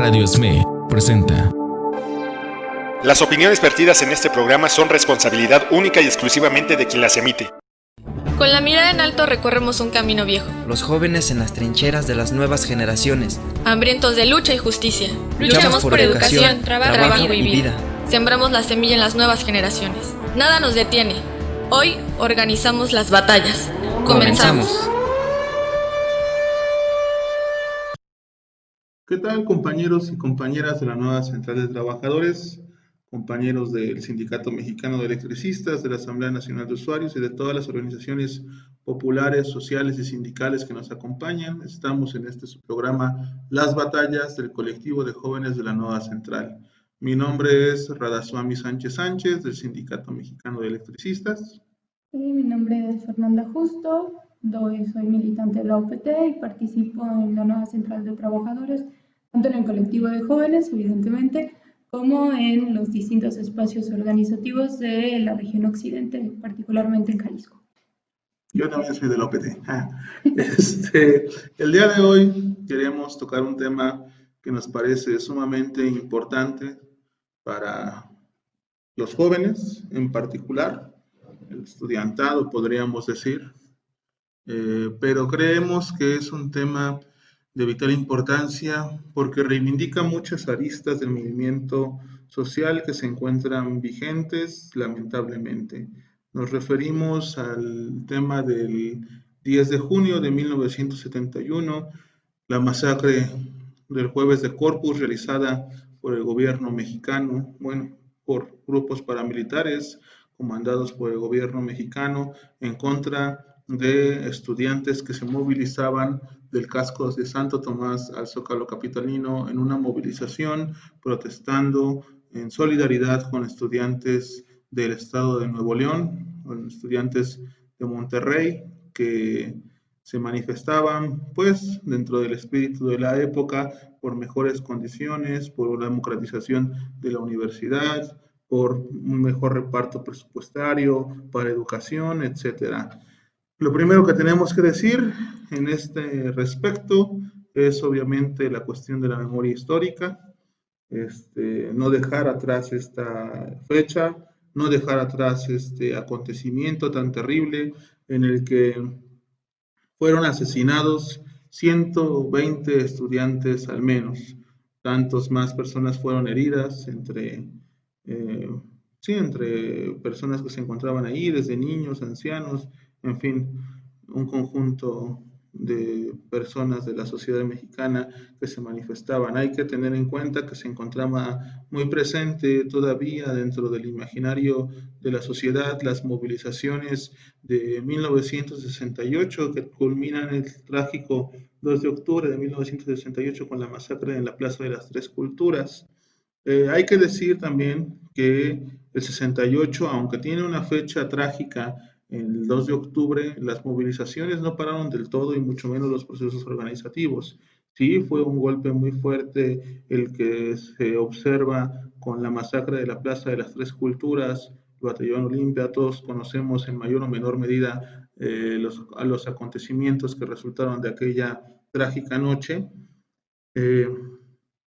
Radio SME presenta. Las opiniones vertidas en este programa son responsabilidad única y exclusivamente de quien las emite. Con la mirada en alto recorremos un camino viejo. Los jóvenes en las trincheras de las nuevas generaciones. Hambrientos de lucha y justicia. Luchamos por educación, trabajo y vida. Sembramos la semilla en las nuevas generaciones. Nada nos detiene. Hoy organizamos las batallas. Comenzamos. ¿Qué tal, compañeros y compañeras de la nueva Central de Trabajadores, compañeros del Sindicato Mexicano de Electricistas, de la Asamblea Nacional de Usuarios y de todas las organizaciones populares, sociales y sindicales que nos acompañan? Estamos en este programa Las Batallas del colectivo de jóvenes de la nueva Central. Mi nombre es Radazwami Sánchez Sánchez, del Sindicato Mexicano de Electricistas. Y mi nombre es Fernanda Justo, soy militante de la OPT y participo en la nueva Central de Trabajadores, tanto en el colectivo de jóvenes, evidentemente, como en los distintos espacios organizativos de la región occidente, particularmente en Jalisco. Yo también soy de la OPT. El día de hoy queremos tocar un tema que nos parece sumamente importante para los jóvenes, en particular, el estudiantado, podríamos decir, pero creemos que es un tema de vital importancia porque reivindica muchas aristas del movimiento social que se encuentran vigentes, lamentablemente. Nos referimos al tema del 10 de junio de 1971, la masacre del Jueves de Corpus realizada por el gobierno mexicano, por grupos paramilitares comandados por el gobierno mexicano en contra de estudiantes que se movilizaban del casco de Santo Tomás al Zócalo capitalino en una movilización protestando en solidaridad con estudiantes del estado de Nuevo León, con estudiantes de Monterrey que se manifestaban pues dentro del espíritu de la época por mejores condiciones, por la democratización de la universidad, por un mejor reparto presupuestario para educación, etcétera. Lo primero que tenemos que decir en este respecto es obviamente la cuestión de la memoria histórica, no dejar atrás esta fecha, no dejar atrás este acontecimiento tan terrible en el que fueron asesinados 120 estudiantes al menos, tantos más personas fueron heridas entre personas que se encontraban ahí, desde niños, ancianos, en fin, un conjunto de personas de la sociedad mexicana que se manifestaban. Hay que tener en cuenta que se encontraba muy presente todavía dentro del imaginario de la sociedad las movilizaciones de 1968 que culminan el trágico 2 de octubre de 1968 con la masacre en la Plaza de las Tres Culturas. Hay que decir también que el 68, aunque tiene una fecha trágica, el 2 de octubre, las movilizaciones no pararon del todo y mucho menos los procesos organizativos. Sí, fue un golpe muy fuerte el que se observa con la masacre de la Plaza de las Tres Culturas, el Batallón Olimpia. Todos conocemos en mayor o menor medida los acontecimientos que resultaron de aquella trágica noche.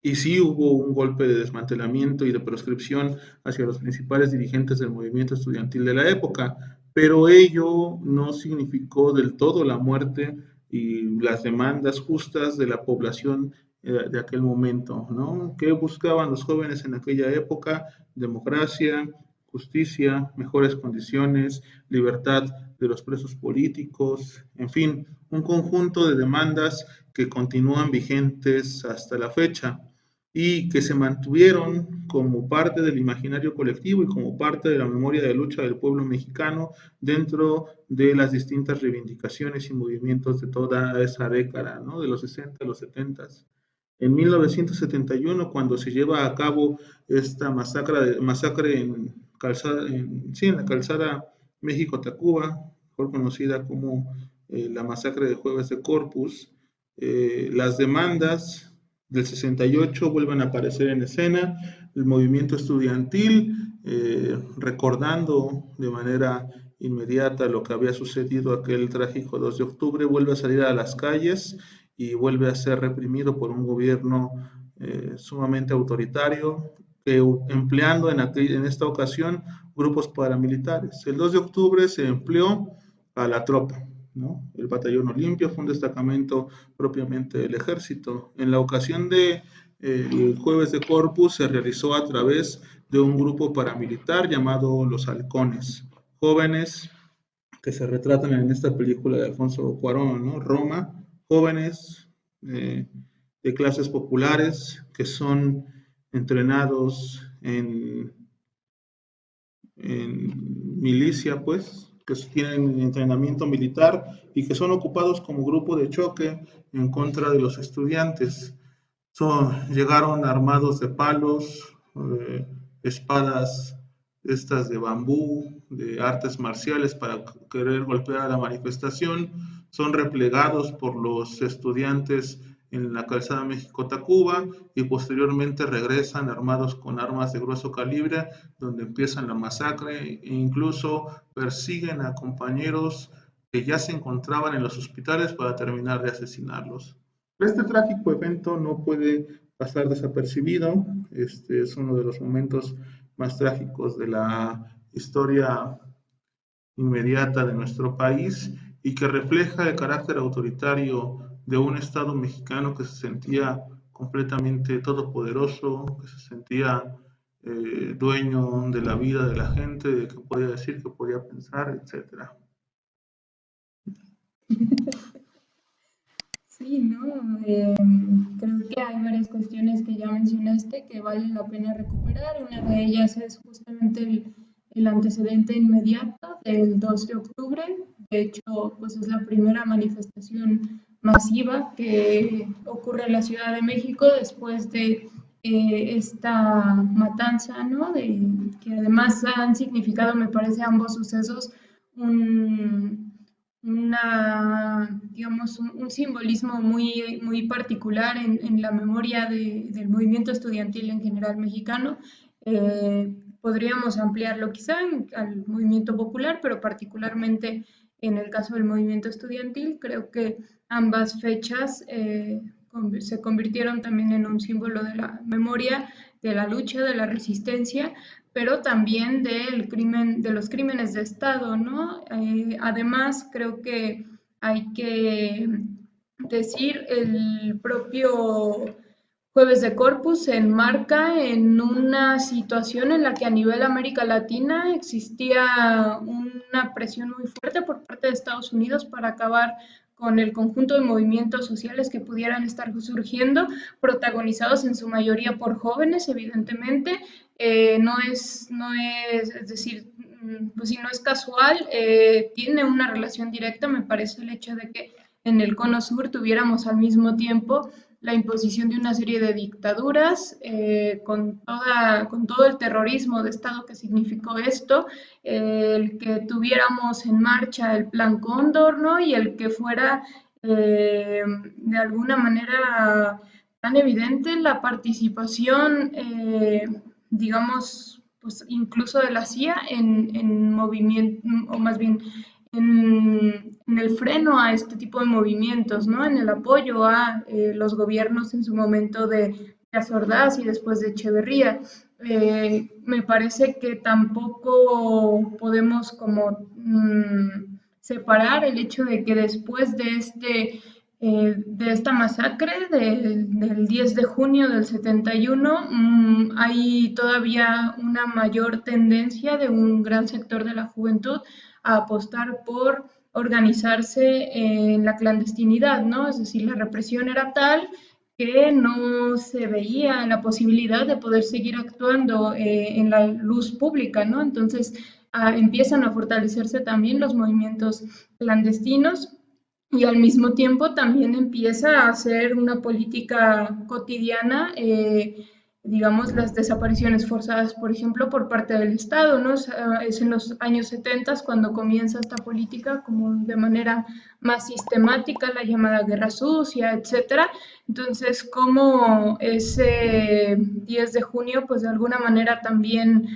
Y sí hubo un golpe de desmantelamiento y de proscripción hacia los principales dirigentes del movimiento estudiantil de la época, pero ello no significó del todo la muerte y las demandas justas de la población de aquel momento, ¿no? ¿Qué buscaban los jóvenes en aquella época? Democracia, justicia, mejores condiciones, libertad de los presos políticos, en fin, un conjunto de demandas que continúan vigentes hasta la fecha y que se mantuvieron como parte del imaginario colectivo y como parte de la memoria de lucha del pueblo mexicano dentro de las distintas reivindicaciones y movimientos de toda esa década, ¿no? De los 60 a los 70. En 1971, cuando se lleva a cabo esta masacre en la calzada México-Tacuba, mejor conocida como la masacre de Jueves de Corpus, las demandas del 68 vuelven a aparecer en escena, el movimiento estudiantil, recordando de manera inmediata lo que había sucedido aquel trágico 2 de octubre, vuelve a salir a las calles y vuelve a ser reprimido por un gobierno sumamente autoritario, empleando en esta ocasión grupos paramilitares. El 2 de octubre se empleó a la tropa, ¿no? El Batallón Olimpia fue un destacamento propiamente del ejército. En la ocasión de el Jueves de Corpus se realizó a través de un grupo paramilitar llamado Los Halcones, jóvenes que se retratan en esta película de Alfonso Cuarón, ¿no? Roma, jóvenes de clases populares que son entrenados en milicia, pues, que tienen entrenamiento militar y que son ocupados como grupo de choque en contra de los estudiantes. Llegaron armados de palos, espadas estas de bambú, de artes marciales para querer golpear a la manifestación. Son replegados por los estudiantes en la calzada México-Tacuba y posteriormente regresan armados con armas de grueso calibre, donde empiezan la masacre e incluso persiguen a compañeros que ya se encontraban en los hospitales para terminar de asesinarlos. Este trágico evento no puede pasar desapercibido. Este es uno de los momentos más trágicos de la historia inmediata de nuestro país y que refleja el carácter autoritario de un Estado mexicano que se sentía completamente todopoderoso, que se sentía dueño de la vida de la gente, de qué podía decir, qué podía pensar, etc. Sí, ¿no? Creo que hay varias cuestiones que ya mencionaste que vale la pena recuperar. Una de ellas es justamente el antecedente inmediato del 2 de octubre. De hecho, pues es la primera manifestación masiva que ocurre en la Ciudad de México después de esta matanza, ¿no? Que además han significado, me parece, ambos sucesos digamos, un simbolismo muy, muy particular en la memoria del movimiento estudiantil en general mexicano. Podríamos ampliarlo quizá al movimiento popular, pero particularmente en el caso del movimiento estudiantil, creo que ambas fechas se convirtieron también en un símbolo de la memoria, de la lucha, de la resistencia, pero también de los crímenes de Estado, ¿no? Además, creo que hay que decir, el propio Jueves de Corpus se enmarca en una situación en la que a nivel América Latina existía una presión muy fuerte por parte de Estados Unidos para acabar con el conjunto de movimientos sociales que pudieran estar surgiendo, protagonizados en su mayoría por jóvenes, evidentemente. No es decir, pues si no es casual, tiene una relación directa, me parece, el hecho de que en el Cono Sur tuviéramos al mismo tiempo la imposición de una serie de dictaduras, con todo el terrorismo de Estado que significó esto, el que tuviéramos en marcha el Plan Cóndor, ¿no? Y el que fuera de alguna manera tan evidente la participación, digamos, pues incluso de la CIA en movimiento, o más bien en el freno a este tipo de movimientos, ¿no? En el apoyo a los gobiernos en su momento de Díaz Ordaz y después de Echeverría. Me parece que tampoco podemos como separar el hecho de que después de esta masacre del 10 de junio del 71, hay todavía una mayor tendencia de un gran sector de la juventud a apostar por organizarse en la clandestinidad, ¿no? Es decir, la represión era tal que no se veía la posibilidad de poder seguir actuando en la luz pública, ¿no? Entonces empiezan a fortalecerse también los movimientos clandestinos y al mismo tiempo también empieza a hacer una política cotidiana, digamos, las desapariciones forzadas, por ejemplo, por parte del Estado, ¿no? Es en los años 70 cuando comienza esta política como de manera más sistemática, la llamada guerra sucia, etcétera. Entonces, como ese 10 de junio, pues de alguna manera también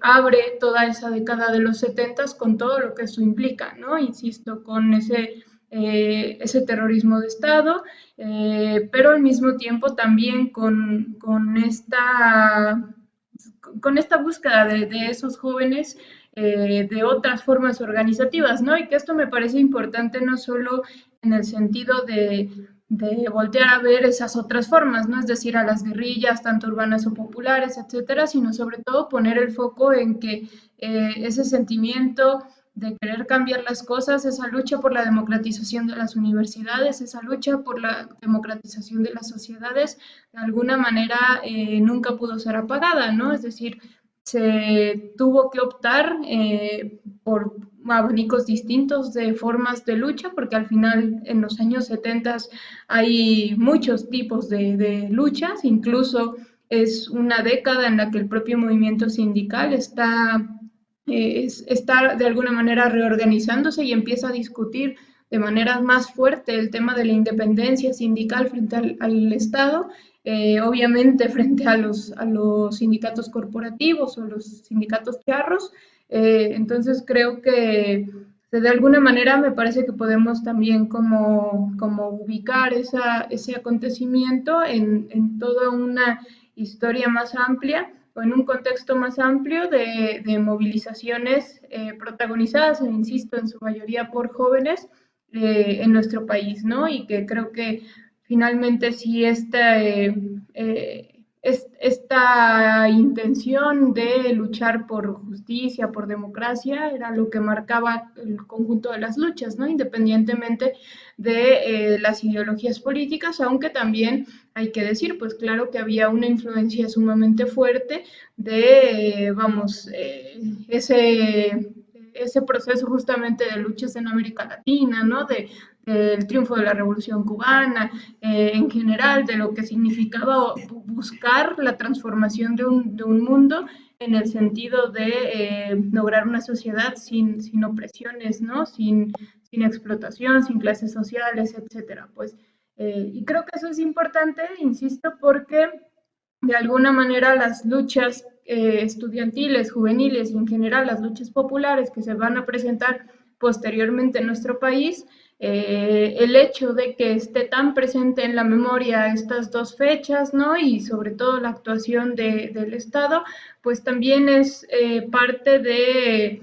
abre toda esa década de los 70 con todo lo que eso implica, ¿no? Insisto, con ese ese terrorismo de Estado, pero al mismo tiempo también con esta búsqueda de esos jóvenes de otras formas organizativas, ¿no? Y que esto me parece importante no solo en el sentido de voltear a ver esas otras formas, ¿no? Es decir, a las guerrillas, tanto urbanas o populares, etcétera, sino sobre todo poner el foco en que ese sentimiento de querer cambiar las cosas, esa lucha por la democratización de las universidades, esa lucha por la democratización de las sociedades, de alguna manera nunca pudo ser apagada, ¿no? Es decir, se tuvo que optar por abanicos distintos de formas de lucha, porque al final en los años 70 hay muchos tipos de luchas, incluso es una década en la que el propio movimiento sindical está de alguna manera reorganizándose y empieza a discutir de manera más fuerte el tema de la independencia sindical frente al Estado, obviamente frente a los sindicatos corporativos o los sindicatos charros. Entonces creo que de alguna manera me parece que podemos también como ubicar ese acontecimiento en toda una historia más amplia o en un contexto más amplio de movilizaciones protagonizadas, insisto, en su mayoría por jóvenes en nuestro país, ¿no? Y que creo que finalmente sí esta intención de luchar por justicia, por democracia, era lo que marcaba el conjunto de las luchas, ¿no? Independientemente de las ideologías políticas, aunque también hay que decir, pues claro que había una influencia sumamente fuerte de, ese proceso justamente de luchas en América Latina, ¿no? Del triunfo de la Revolución Cubana, en general, de lo que significaba buscar la transformación de un mundo en el sentido de lograr una sociedad sin opresiones, ¿no? Sin explotación, sin clases sociales, etcétera. Pues, y creo que eso es importante, insisto, porque de alguna manera las luchas estudiantiles, juveniles y en general las luchas populares que se van a presentar posteriormente en nuestro país, el hecho de que esté tan presente en la memoria estas dos fechas, ¿no? Y sobre todo la actuación del Estado, pues también es parte de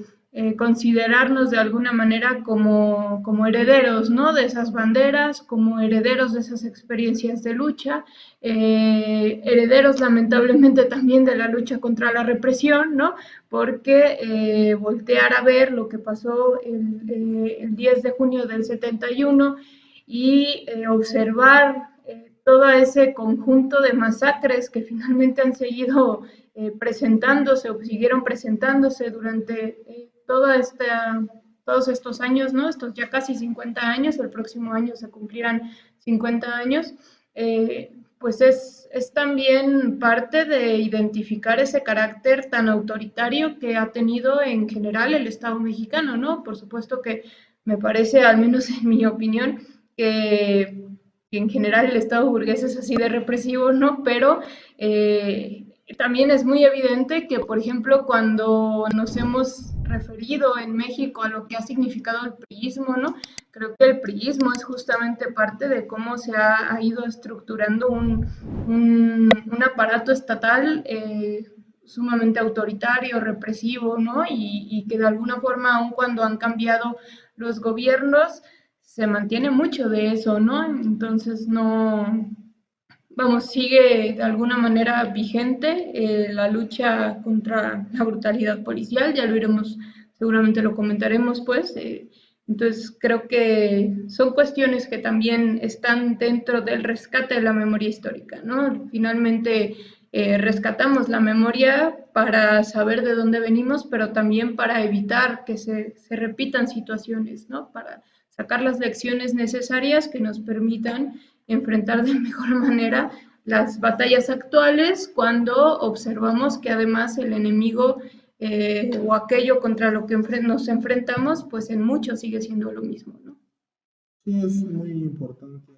considerarnos de alguna manera como herederos, ¿no? De esas banderas, como herederos de esas experiencias de lucha, herederos lamentablemente también de la lucha contra la represión, ¿no? Porque voltear a ver lo que pasó el 10 de junio del 71 y observar todo ese conjunto de masacres que finalmente han seguido presentándose o siguieron presentándose durante todos estos años, ¿no? Estos ya casi 50 años, el próximo año se cumplirán 50 años, pues es también parte de identificar ese carácter tan autoritario que ha tenido en general el Estado mexicano, ¿no? Por supuesto que me parece, al menos en mi opinión, que en general el Estado burgués es así de represivo, ¿no? Pero también es muy evidente que, por ejemplo, cuando nos hemos referido en México a lo que ha significado el priismo, ¿no? Creo que el priismo es justamente parte de cómo se ha ido estructurando un aparato estatal sumamente autoritario, represivo, ¿no? Y que de alguna forma, aun cuando han cambiado los gobiernos, se mantiene mucho de eso, ¿no? Entonces sigue de alguna manera vigente la lucha contra la brutalidad policial, ya lo iremos, seguramente lo comentaremos pues, entonces creo que son cuestiones que también están dentro del rescate de la memoria histórica, ¿no? Finalmente rescatamos la memoria para saber de dónde venimos, pero también para evitar que se repitan situaciones, ¿no? Para sacar las lecciones necesarias que nos permitan enfrentar de mejor manera las batallas actuales cuando observamos que además el enemigo o aquello contra lo que nos enfrentamos, pues en mucho sigue siendo lo mismo, ¿no? Sí, es muy importante.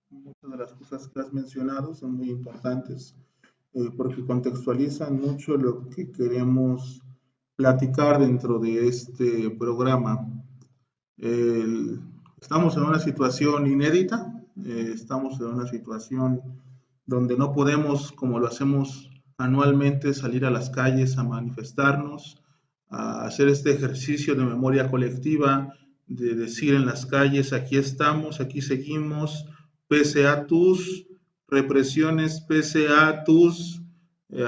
Muchas de las cosas que has mencionado son muy importantes porque contextualizan mucho lo que queremos platicar dentro de este programa. Estamos en una situación inédita, estamos en una situación donde no podemos, como lo hacemos anualmente, salir a las calles a manifestarnos, a hacer este ejercicio de memoria colectiva, de decir en las calles, aquí estamos, aquí seguimos, pese a tus represiones, pese a tus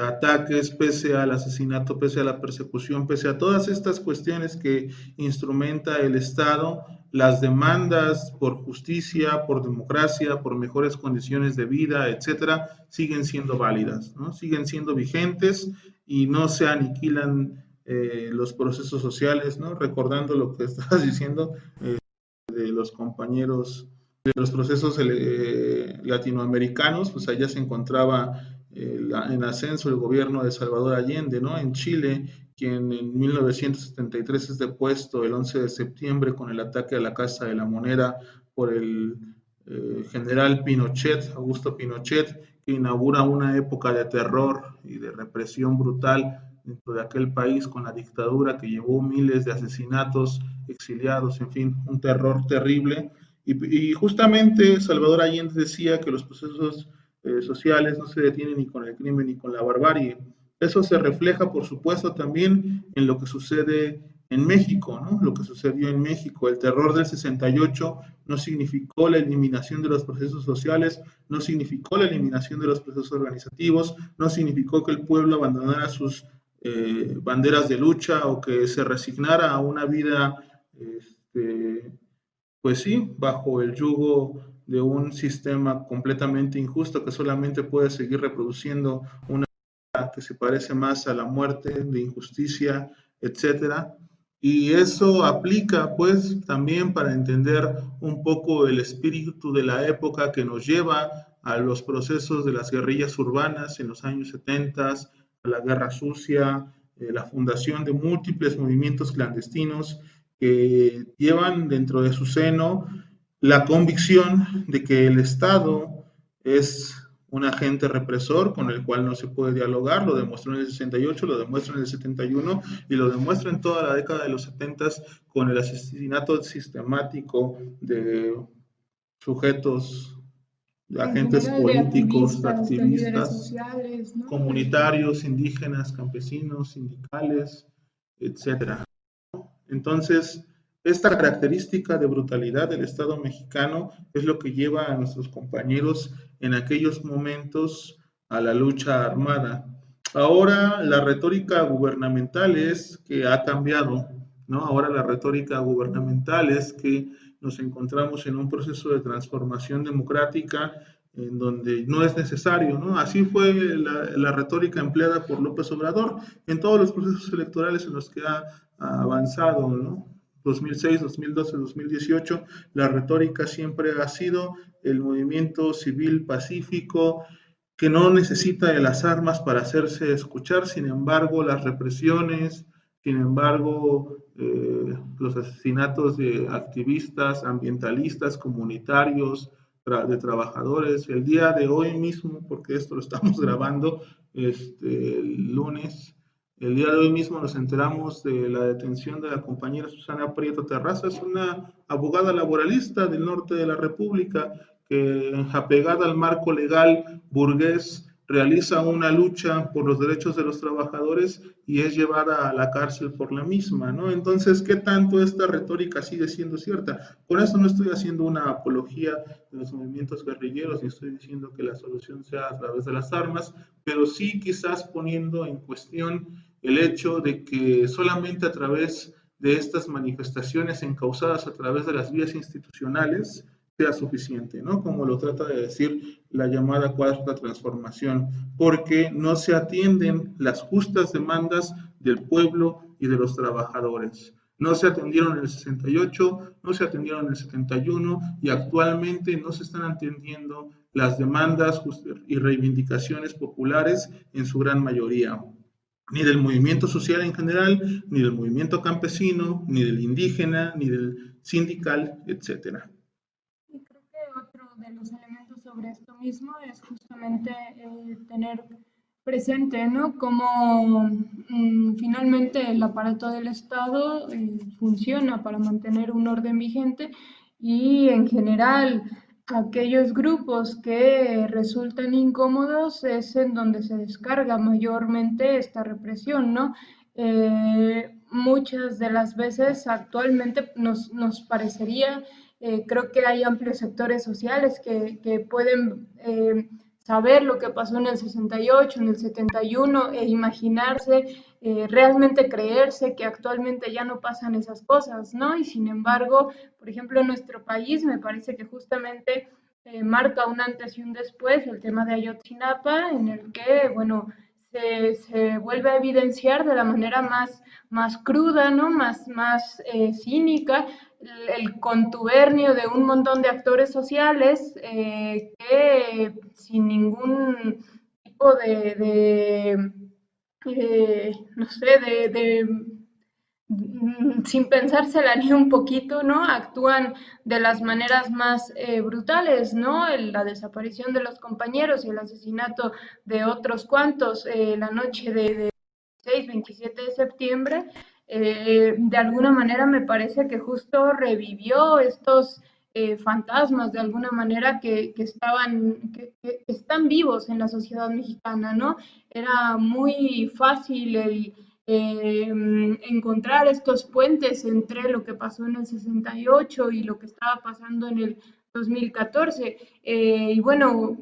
ataques, pese al asesinato, pese a la persecución, pese a todas estas cuestiones que instrumenta el Estado, las demandas por justicia, por democracia, por mejores condiciones de vida, etcétera, siguen siendo válidas, ¿no? Siguen siendo vigentes y no se aniquilan los procesos sociales, ¿no? Recordando lo que estabas diciendo de los compañeros de los procesos latinoamericanos, pues allá se encontraba en ascenso el gobierno de Salvador Allende, ¿no? En Chile, quien en 1973 es depuesto el 11 de septiembre con el ataque a la Casa de la Moneda por el general Pinochet, Augusto Pinochet, que inaugura una época de terror y de represión brutal dentro de aquel país con la dictadura que llevó miles de asesinatos, exiliados, en fin, un terror terrible. Y justamente Salvador Allende decía que los procesos sociales no se detienen ni con el crimen ni con la barbarie. Eso se refleja, por supuesto, también en lo que sucede en México, ¿no? Lo que sucedió en México. El terror del 68 no significó la eliminación de los procesos sociales, no significó la eliminación de los procesos organizativos, no significó que el pueblo abandonara sus banderas de lucha o que se resignara a una vida, pues sí, bajo el yugo de un sistema completamente injusto que solamente puede seguir reproduciendo una vida que se parece más a la muerte, de injusticia, etcétera. Y eso aplica pues también para entender un poco el espíritu de la época que nos lleva a los procesos de las guerrillas urbanas en los años 70, a la guerra sucia, la fundación de múltiples movimientos clandestinos que llevan dentro de su seno la convicción de que el Estado es un agente represor con el cual no se puede dialogar, lo demostró en el 68, lo demuestra en el 71 y lo demuestra en toda la década de los 70 con el asesinato sistemático de sujetos, de agentes políticos, de activistas, sociales, ¿no? comunitarios, indígenas, campesinos, sindicales, etcétera. Entonces, esta característica de brutalidad del Estado mexicano es lo que lleva a nuestros compañeros en aquellos momentos a la lucha armada. Ahora la retórica gubernamental es que ha cambiado, ¿no? Ahora la retórica gubernamental es que nos encontramos en un proceso de transformación democrática en donde no es necesario, ¿no? Así fue la retórica empleada por López Obrador en todos los procesos electorales en los que ha avanzado, ¿no? 2006, 2012, 2018, la retórica siempre ha sido el movimiento civil pacífico que no necesita de las armas para hacerse escuchar, sin embargo, las represiones, sin embargo, los asesinatos de activistas, ambientalistas, comunitarios, de trabajadores. El día de hoy mismo, porque esto lo estamos grabando el lunes, el día de hoy mismo nos enteramos de la detención de la compañera Susana Prieto Terrazas, una abogada laboralista del norte de la República que, apegada al marco legal burgués, realiza una lucha por los derechos de los trabajadores y es llevada a la cárcel por la misma, ¿no? Entonces, ¿qué tanto esta retórica sigue siendo cierta? Con esto no estoy haciendo una apología de los movimientos guerrilleros, ni estoy diciendo que la solución sea a través de las armas, pero sí quizás poniendo en cuestión el hecho de que solamente a través de estas manifestaciones encauzadas a través de las vías institucionales sea suficiente, ¿no? Como lo trata de decir la llamada cuarta transformación, porque no se atienden las justas demandas del pueblo y de los trabajadores. No se atendieron en el 68, no se atendieron en el 71 y actualmente no se están atendiendo las demandas y reivindicaciones populares en su gran mayoría, ni del movimiento social en general, ni del movimiento campesino, ni del indígena, ni del sindical, etcétera. Y creo que otro de los elementos sobre esto mismo es justamente tener presente, ¿no? Cómo finalmente el aparato del Estado funciona para mantener un orden vigente y en general aquellos grupos que resultan incómodos es en donde se descarga mayormente esta represión, ¿no? Muchas de las veces actualmente nos parecería, creo que hay amplios sectores sociales que pueden saber lo que pasó en el 68, en el 71 e imaginarse, realmente creerse que actualmente ya no pasan esas cosas, ¿no? Y sin embargo, por ejemplo, en nuestro país me parece que justamente marca un antes y un después el tema de Ayotzinapa, en el que, bueno, se vuelve a evidenciar de la manera más cruda, ¿no? Más cínica, el contubernio de un montón de actores sociales que sin ningún tipo no sé, sin pensársela ni un poquito, ¿no? Actúan de las maneras más brutales, ¿no? La desaparición de los compañeros y el asesinato de otros cuantos la noche de 27 de septiembre, de alguna manera me parece que justo revivió estos fantasmas de alguna manera que están vivos en la sociedad mexicana, ¿no? Era muy fácil encontrar estos puentes entre lo que pasó en el 68 y lo que estaba pasando en el 2014. Y bueno,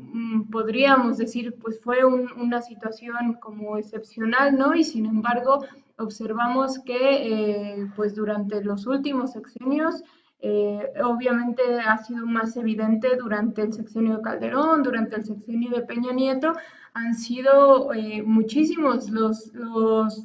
podríamos decir, pues fue una situación como excepcional, ¿no? Y sin embargo, observamos que pues durante los últimos sexenios, obviamente ha sido más evidente durante el sexenio de Calderón, durante el sexenio de Peña Nieto, han sido muchísimos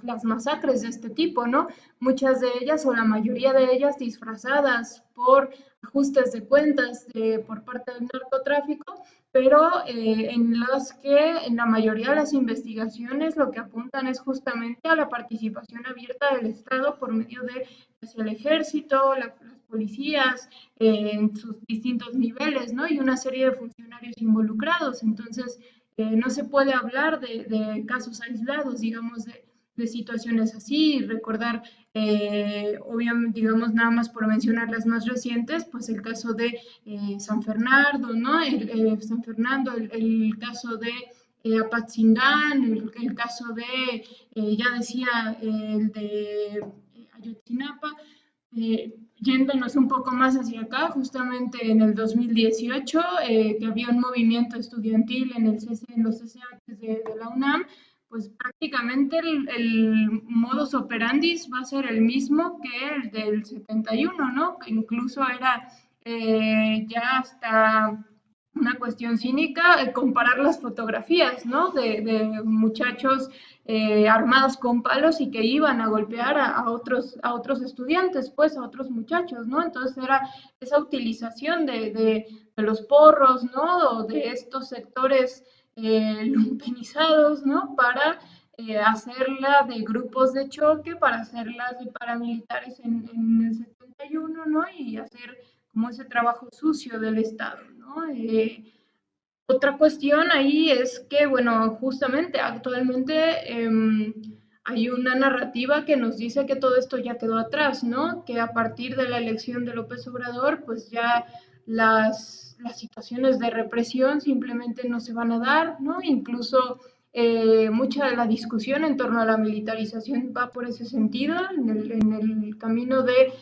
las masacres de este tipo, ¿no? Muchas de ellas o la mayoría de ellas disfrazadas por ajustes de cuentas por parte del narcotráfico, pero en las que en la mayoría de las investigaciones lo que apuntan es justamente a la participación abierta del Estado por medio de pues, el ejército, las policías, en sus distintos niveles, ¿no? Y una serie de funcionarios involucrados. Entonces, no se puede hablar de casos aislados, digamos, de situaciones así, recordar, obviamente, digamos, nada más por mencionar las más recientes, pues el caso de San Fernando, ¿no? San Fernando, el caso de Apatzingán, el caso de, ya decía, el de Ayotzinapa, yéndonos un poco más hacia acá, justamente en el 2018, que había un movimiento estudiantil en los CCHs de la UNAM, pues prácticamente el modus operandi va a ser el mismo que el del 71, ¿no? Que incluso era ya hasta una cuestión cínica comparar las fotografías, ¿no? De muchachos armados con palos y que iban a golpear a otros estudiantes, pues a otros muchachos, ¿no? Entonces era esa utilización de los porros, ¿no? O de estos sectores lumpenizados, ¿no? Para hacerla de grupos de choque, para hacerlas de paramilitares en el 71, ¿no? Y hacer como ese trabajo sucio del Estado, ¿no? Otra cuestión ahí es que, bueno, justamente actualmente hay una narrativa que nos dice que todo esto ya quedó atrás, ¿no? Que a partir de la elección de López Obrador, pues ya las situaciones de represión simplemente no se van a dar, ¿no? Incluso mucha de la discusión en torno a la militarización va por ese sentido, en el camino de,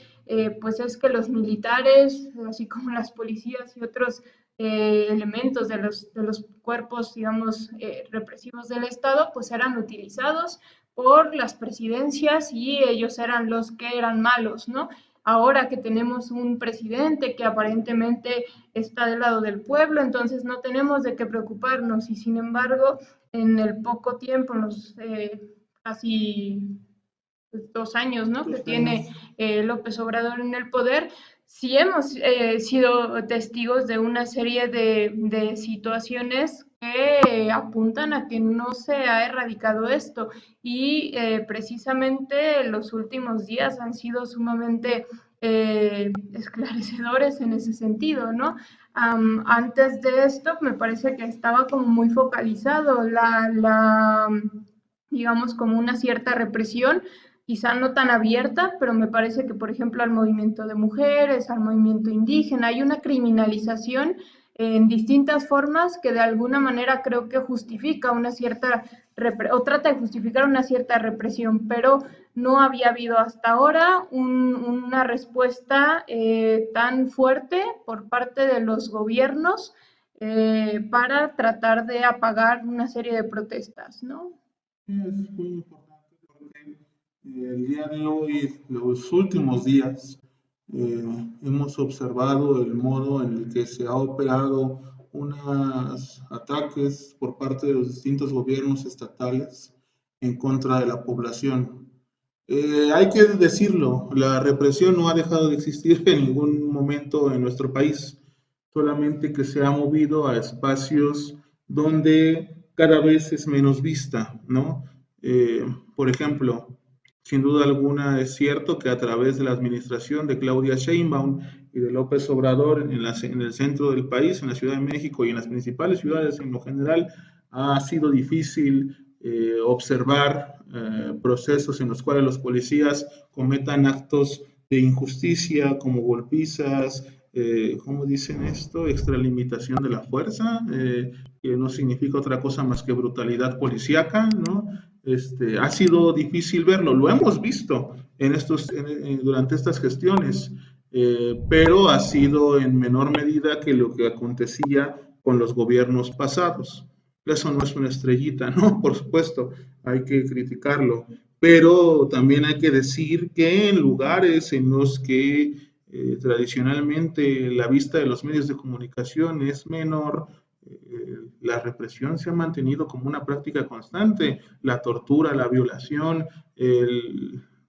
pues es que los militares, así como las policías y otros elementos de los cuerpos, digamos, represivos del Estado, pues eran utilizados por las presidencias y ellos eran los que eran malos, ¿no? Ahora que tenemos un presidente que aparentemente está del lado del pueblo, entonces no tenemos de qué preocuparnos y sin embargo, en el poco tiempo, en los casi 2 años, ¿no? Que tiene López Obrador en el poder, sí hemos sido testigos de una serie de situaciones que apuntan a que no se ha erradicado esto y precisamente los últimos días han sido sumamente esclarecedores en ese sentido, ¿no? Antes de esto me parece que estaba como muy focalizado digamos, como una cierta represión quizá no tan abierta, pero me parece que, por ejemplo, al movimiento de mujeres, al movimiento indígena, hay una criminalización en distintas formas que de alguna manera creo que justifica una cierta, o trata de justificar una cierta represión, pero no había habido hasta ahora una respuesta tan fuerte por parte de los gobiernos para tratar de apagar una serie de protestas, ¿no? Es muy importante porque el día de hoy, los últimos días, hemos observado el modo en el que se ha operado unos ataques por parte de los distintos gobiernos estatales en contra de la población. Hay que decirlo, la represión no ha dejado de existir en ningún momento en nuestro país, solamente que se ha movido a espacios donde cada vez es menos vista, ¿no? Por ejemplo, sin duda alguna es cierto que a través de la administración de Claudia Sheinbaum y de López Obrador en el centro del país, en la Ciudad de México y en las principales ciudades en lo general, ha sido difícil observar procesos en los cuales los policías cometan actos de injusticia como golpizas, ¿cómo dicen esto? Extralimitación de la fuerza, que no significa otra cosa más que brutalidad policíaca, ¿no? Ha sido difícil verlo, lo hemos visto durante estas gestiones, pero ha sido en menor medida que lo que acontecía con los gobiernos pasados. Eso no es una estrellita, ¿no? Por supuesto, hay que criticarlo, pero también hay que decir que en lugares en los que tradicionalmente la vista de los medios de comunicación es menor, la represión se ha mantenido como una práctica constante, la tortura, la violación,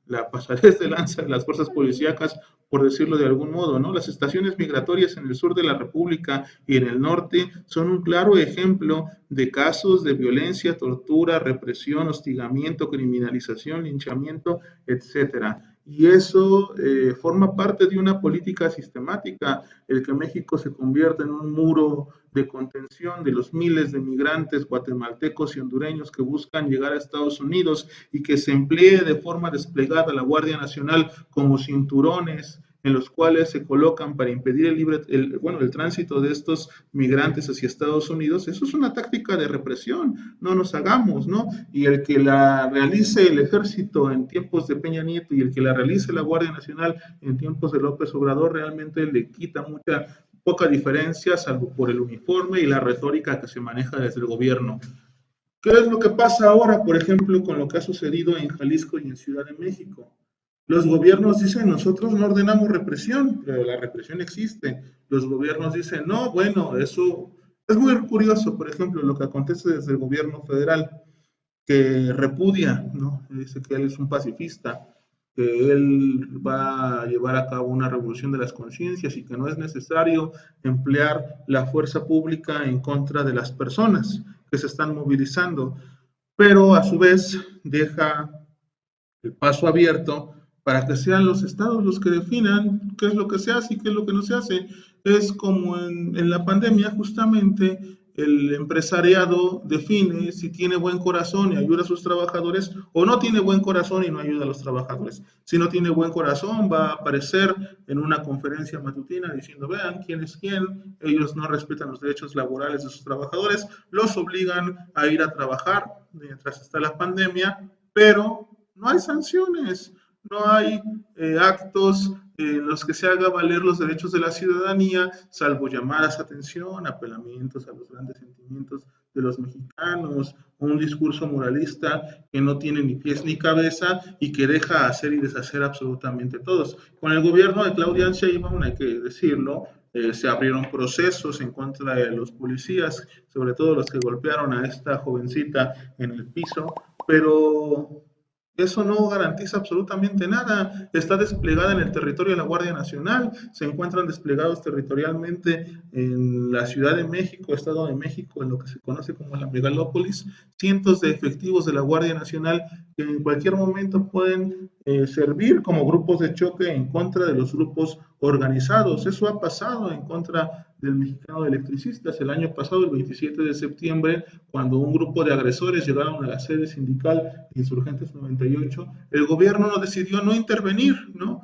la pasadez de lanza de las fuerzas policíacas, por decirlo de algún modo, ¿no? Las estaciones migratorias en el sur de la República y en el norte son un claro ejemplo de casos de violencia, tortura, represión, hostigamiento, criminalización, linchamiento, etcétera. Y eso forma parte de una política sistemática, el que México se convierta en un muro de contención de los miles de migrantes guatemaltecos y hondureños que buscan llegar a Estados Unidos y que se emplee de forma desplegada la Guardia Nacional como cinturones en los cuales se colocan para impedir el tránsito de estos migrantes hacia Estados Unidos. Eso es una táctica de represión, no nos hagamos, ¿no? Y el que la realice el ejército en tiempos de Peña Nieto y el que la realice la Guardia Nacional en tiempos de López Obrador realmente le quita poca diferencia, salvo por el uniforme y la retórica que se maneja desde el gobierno. ¿Qué es lo que pasa ahora, por ejemplo, con lo que ha sucedido en Jalisco y en Ciudad de México? Los gobiernos dicen, nosotros no ordenamos represión, pero la represión existe. Los gobiernos dicen, no, bueno, eso es muy curioso, por ejemplo, lo que acontece desde el gobierno federal, que repudia, ¿no? Dice que él es un pacifista, que él va a llevar a cabo una revolución de las conciencias y que no es necesario emplear la fuerza pública en contra de las personas que se están movilizando, pero a su vez deja el paso abierto para que sean los estados los que definan qué es lo que se hace y qué es lo que no se hace. Es como en la pandemia, justamente, el empresariado define si tiene buen corazón y ayuda a sus trabajadores o no tiene buen corazón y no ayuda a los trabajadores. Si no tiene buen corazón, va a aparecer en una conferencia matutina diciendo, vean quién es quién, ellos no respetan los derechos laborales de sus trabajadores, los obligan a ir a trabajar mientras está la pandemia, pero no hay sanciones. No hay actos en los que se haga valer los derechos de la ciudadanía, salvo llamadas a atención, apelamientos a los grandes sentimientos de los mexicanos, un discurso moralista que no tiene ni pies ni cabeza y que deja hacer y deshacer absolutamente todos. Con el gobierno de Claudia Sheinbaum, hay que decirlo, se abrieron procesos en contra de los policías, sobre todo los que golpearon a esta jovencita en el piso, pero eso no garantiza absolutamente nada. Está desplegada en el territorio de la Guardia Nacional, se encuentran desplegados territorialmente en la Ciudad de México, Estado de México, en lo que se conoce como la megalópolis, cientos de efectivos de la Guardia Nacional que en cualquier momento pueden servir como grupos de choque en contra de los grupos organizados. Eso ha pasado en contra del Mexicano de Electricistas el año pasado, el 27 de septiembre, cuando un grupo de agresores llegaron a la sede sindical de Insurgentes 98, el gobierno decidió no intervenir, no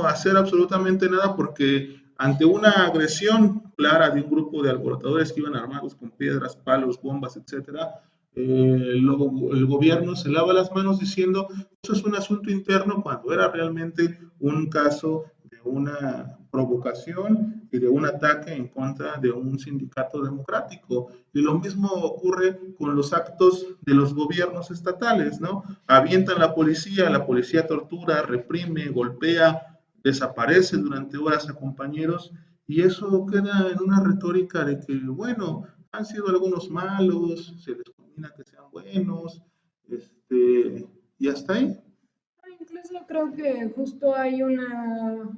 hacer absolutamente nada, porque ante una agresión clara de un grupo de alborotadores que iban armados con piedras, palos, bombas, etcétera, el gobierno se lava las manos diciendo eso es un asunto interno, cuando era realmente un caso de una provocación y de un ataque en contra de un sindicato democrático. Y lo mismo ocurre con los actos de los gobiernos estatales, ¿no? Avientan la policía tortura, reprime, golpea, desaparece durante horas a compañeros, y eso queda en una retórica de que, bueno, han sido algunos malos, se les combina que sean buenos, y hasta ahí. Incluso creo que justo hay una,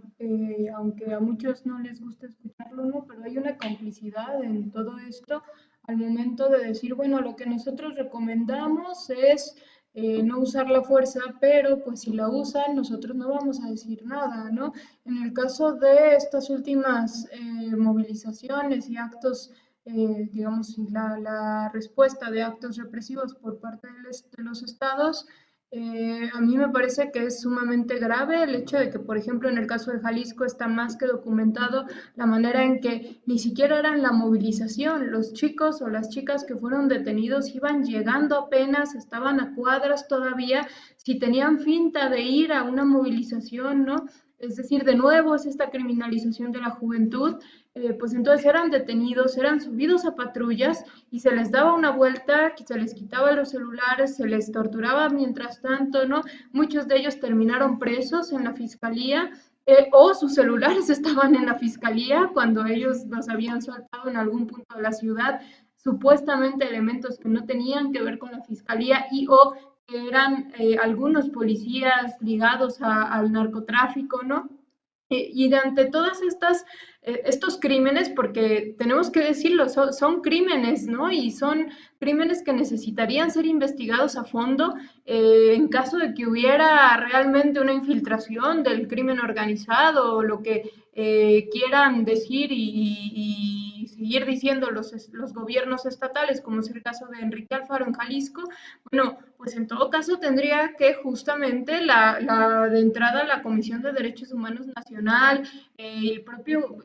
aunque a muchos no les gusta escucharlo, ¿no? Pero hay una complicidad en todo esto al momento de decir, bueno, lo que nosotros recomendamos es no usar la fuerza, pero pues si la usan, nosotros no vamos a decir nada, ¿no? En el caso de estas últimas movilizaciones y actos, digamos, la respuesta de actos represivos por parte de los estados, a mí me parece que es sumamente grave el hecho de que, por ejemplo, en el caso de Jalisco está más que documentado la manera en que ni siquiera eran la movilización. Los chicos o las chicas que fueron detenidos iban llegando apenas, estaban a cuadras todavía, si tenían finta de ir a una movilización, ¿no? Es decir, de nuevo es esta criminalización de la juventud, pues entonces eran detenidos, eran subidos a patrullas y se les daba una vuelta, se les quitaba los celulares, se les torturaba mientras tanto, ¿no? Muchos de ellos terminaron presos en la fiscalía, o sus celulares estaban en la fiscalía cuando ellos los habían soltado en algún punto de la ciudad, supuestamente elementos que no tenían que ver con la fiscalía y o que eran algunos policías ligados al narcotráfico, ¿no? Y de ante todas estos crímenes, porque tenemos que decirlo, son crímenes, ¿no? Y son crímenes que necesitarían ser investigados a fondo en caso de que hubiera realmente una infiltración del crimen organizado o lo que quieran decir y seguir diciendo los gobiernos estatales, como es el caso de Enrique Alfaro en Jalisco. Bueno, pues en todo caso tendría que justamente de entrada la Comisión de Derechos Humanos Nacional,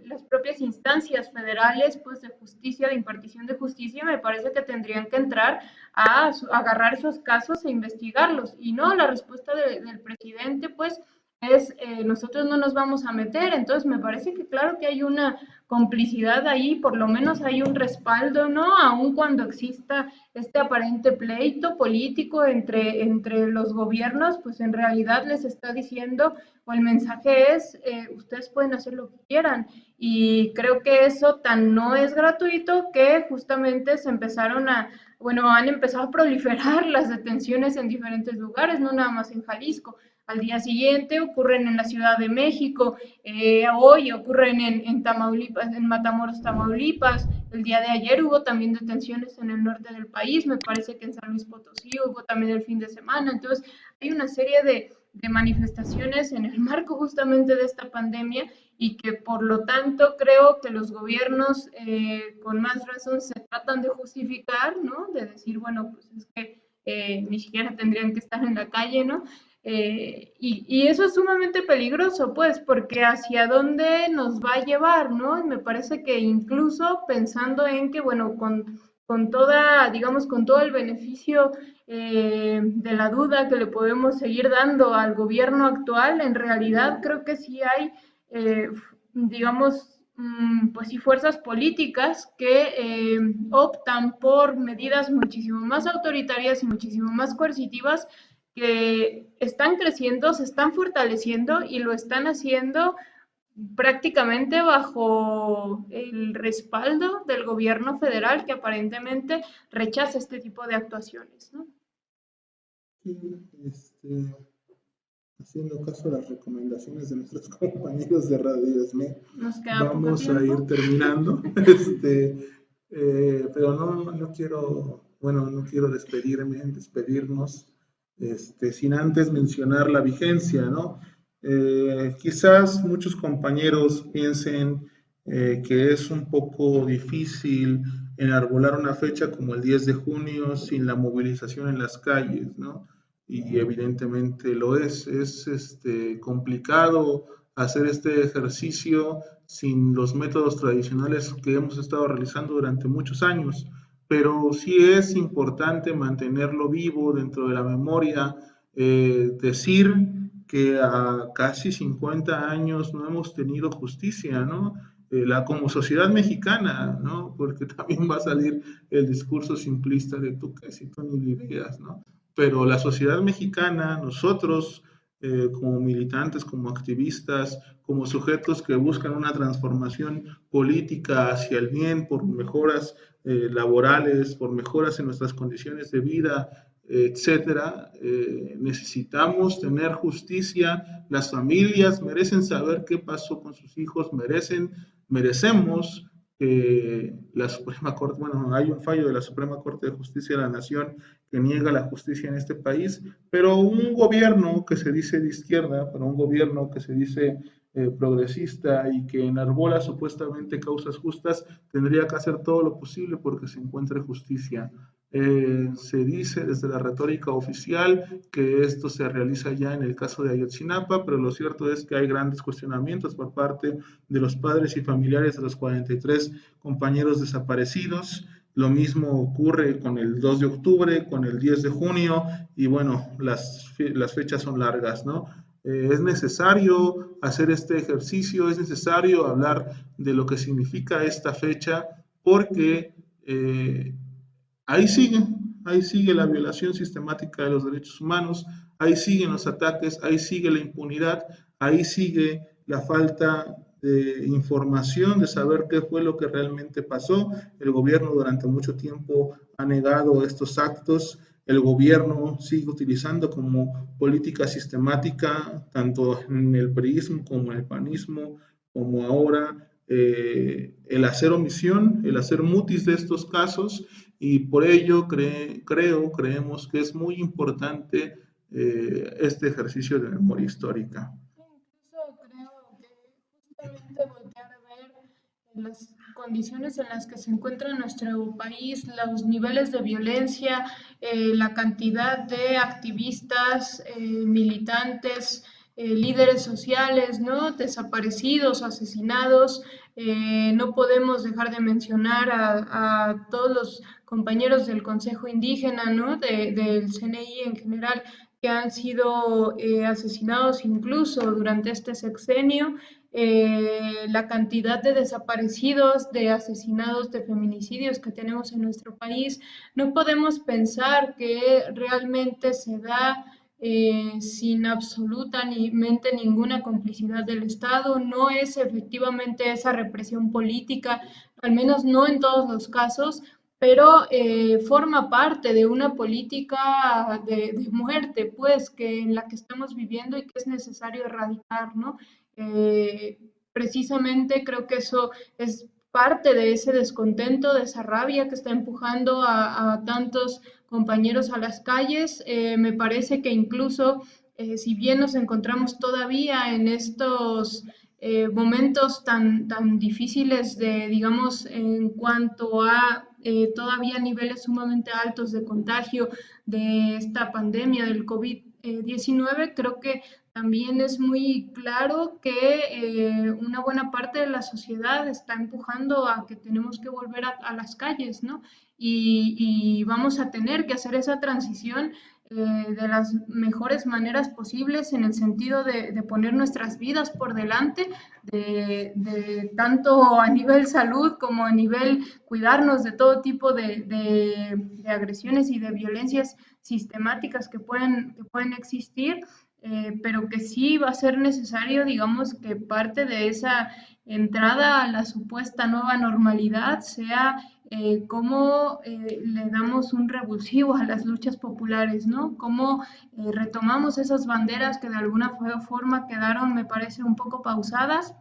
las propias instancias federales pues de justicia, de impartición de justicia, me parece que tendrían que entrar a agarrar esos casos e investigarlos. Y no, la respuesta del presidente pues es nosotros no nos vamos a meter. Entonces me parece que claro que hay una complicidad ahí, por lo menos hay un respaldo, ¿no? Aun cuando exista este aparente pleito político entre los gobiernos, pues en realidad les está diciendo, o el mensaje es, ustedes pueden hacer lo que quieran. Y creo que eso tan no es gratuito que justamente han empezado a proliferar las detenciones en diferentes lugares, no nada más en Jalisco. Al día siguiente ocurren en la Ciudad de México, hoy ocurren en Tamaulipas, en Matamoros, Tamaulipas. El día de ayer hubo también detenciones en el norte del país, me parece que en San Luis Potosí hubo también el fin de semana. Entonces hay una serie de manifestaciones en el marco justamente de esta pandemia y que por lo tanto creo que los gobiernos con más razón se tratan de justificar, ¿no? De decir, bueno, pues es que ni siquiera tendrían que estar en la calle, ¿no? Y eso es sumamente peligroso, pues, porque hacia dónde nos va a llevar, ¿no? Y me parece que incluso pensando en que, bueno, con toda, digamos, con todo el beneficio de la duda que le podemos seguir dando al gobierno actual, en realidad creo que sí hay, digamos, pues sí, fuerzas políticas que optan por medidas muchísimo más autoritarias y muchísimo más coercitivas, que están creciendo, se están fortaleciendo y lo están haciendo prácticamente bajo el respaldo del gobierno federal, que aparentemente rechaza este tipo de actuaciones, ¿no? Sí, haciendo caso a las recomendaciones de nuestros compañeros de Radio ESME, vamos a ir terminando, pero no quiero despedirnos sin antes mencionar la vigencia, ¿no? Quizás muchos compañeros piensen que es un poco difícil enarbolar una fecha como el 10 de junio sin la movilización en las calles, ¿no? Y evidentemente lo es complicado hacer este ejercicio sin los métodos tradicionales que hemos estado realizando durante muchos años, pero sí es importante mantenerlo vivo dentro de la memoria, decir que a casi 50 años no hemos tenido justicia, ¿no? Como sociedad mexicana, ¿no? Porque también va a salir el discurso simplista de tú que si tú ni ideas, ¿no? Pero la sociedad mexicana, nosotros como militantes, como activistas, como sujetos que buscan una transformación política hacia el bien por mejoras laborales, por mejoras en nuestras condiciones de vida, etcétera, necesitamos tener justicia. Las familias merecen saber qué pasó con sus hijos, merecemos que la Suprema Corte, bueno, hay un fallo de la Suprema Corte de Justicia de la Nación que niega la justicia en este país, pero un gobierno que se dice de izquierda, pero un gobierno que se dice progresista y que enarbola supuestamente causas justas, tendría que hacer todo lo posible porque se encuentre justicia. Se dice desde la retórica oficial que esto se realiza ya en el caso de Ayotzinapa, pero lo cierto es que hay grandes cuestionamientos por parte de los padres y familiares de los 43 compañeros desaparecidos. Lo mismo ocurre con el 2 de octubre, con el 10 de junio, y bueno, las fechas son largas, ¿no? Es necesario hacer este ejercicio, es necesario hablar de lo que significa esta fecha, porque ahí sigue la violación sistemática de los derechos humanos, ahí siguen los ataques, ahí sigue la impunidad, ahí sigue la falta de información, de saber qué fue lo que realmente pasó. El gobierno durante mucho tiempo ha negado estos actos. El gobierno sigue utilizando como política sistemática, tanto en el priismo como en el panismo, como ahora, el hacer omisión, el hacer mutis de estos casos, y por ello creemos que es muy importante este ejercicio de memoria histórica. Incluso creo que justamente voltear a ver las condiciones en las que se encuentra nuestro país, los niveles de violencia, la cantidad de activistas, militantes, líderes sociales, ¿no? Desaparecidos, asesinados. No podemos dejar de mencionar a todos los compañeros del Consejo Indígena, ¿no? Del CNI en general, que han sido asesinados incluso durante este sexenio. La cantidad de desaparecidos, de asesinados, de feminicidios que tenemos en nuestro país, no podemos pensar que realmente se da sin absolutamente ninguna complicidad del Estado. No es efectivamente esa represión política, al menos no en todos los casos, pero forma parte de una política de muerte, pues, que en la que estamos viviendo y que es necesario erradicar, ¿no? Precisamente creo que eso es parte de ese descontento, de esa rabia que está empujando a tantos compañeros a las calles. Me parece que incluso, si bien nos encontramos todavía en estos momentos tan difíciles de, digamos, en cuanto a todavía niveles sumamente altos de contagio de esta pandemia del COVID-19, creo que también es muy claro que una buena parte de la sociedad está empujando a que tenemos que volver a las calles, ¿no? Y vamos a tener que hacer esa transición de las mejores maneras posibles en el sentido de poner nuestras vidas por delante, de tanto a nivel salud como a nivel cuidarnos de todo tipo de agresiones y de violencias sistemáticas que pueden existir. Pero que sí va a ser necesario, digamos, que parte de esa entrada a la supuesta nueva normalidad sea cómo le damos un revulsivo a las luchas populares, ¿no? Cómo retomamos esas banderas que de alguna forma quedaron, me parece, un poco pausadas,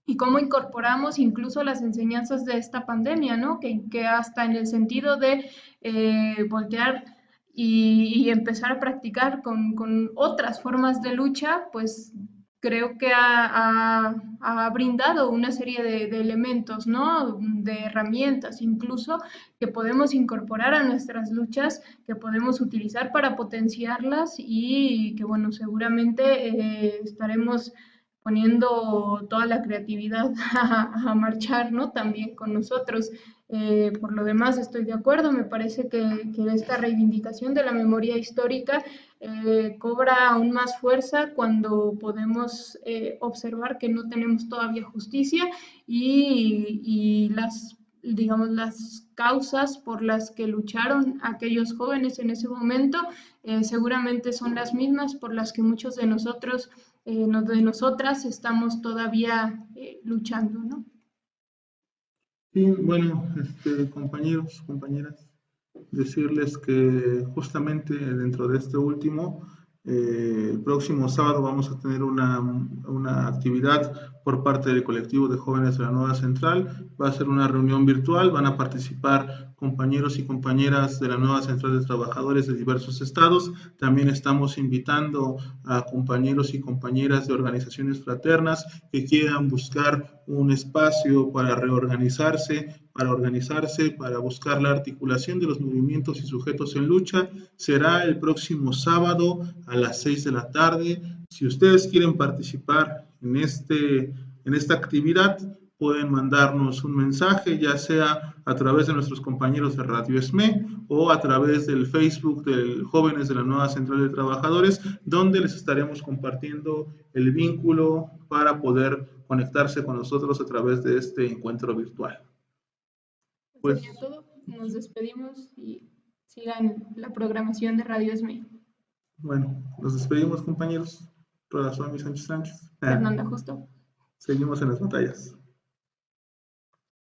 y cómo incorporamos incluso las enseñanzas de esta pandemia, ¿no? Que hasta en el sentido de voltear y empezar a practicar con otras formas de lucha, pues creo que ha brindado una serie de elementos, ¿no? De herramientas incluso que podemos incorporar a nuestras luchas, que podemos utilizar para potenciarlas y que, bueno, seguramente estaremos poniendo toda la creatividad a marchar, ¿no? También con nosotros. Por lo demás, estoy de acuerdo, me parece que esta reivindicación de la memoria histórica cobra aún más fuerza cuando podemos observar que no tenemos todavía justicia y digamos, las causas por las que lucharon aquellos jóvenes en ese momento seguramente son las mismas por las que muchos de nosotros, de nosotras, estamos todavía luchando, ¿no? Sí, bueno, compañeros, compañeras, decirles que justamente dentro de este último, el próximo sábado vamos a tener una actividad por parte del colectivo de jóvenes de la Nueva Central. Va a ser una reunión virtual, van a participar compañeros y compañeras de la Nueva Central de Trabajadores de diversos estados. También estamos invitando a compañeros y compañeras de organizaciones fraternas que quieran buscar un espacio para reorganizarse, para buscar la articulación de los movimientos y sujetos en lucha. Será el próximo sábado a las 6 de la tarde. Si ustedes quieren participar en esta actividad, pueden mandarnos un mensaje, ya sea a través de nuestros compañeros de Radio ESME o a través del Facebook de Jóvenes de la Nueva Central de Trabajadores, donde les estaremos compartiendo el vínculo para poder conectarse con nosotros a través de este encuentro virtual. Pues sería todo, nos despedimos y sigan la programación de Radio ESME. Bueno, nos despedimos, compañeros. Rodasuami Sánchez Sánchez. Fernanda Justo. Seguimos en las batallas.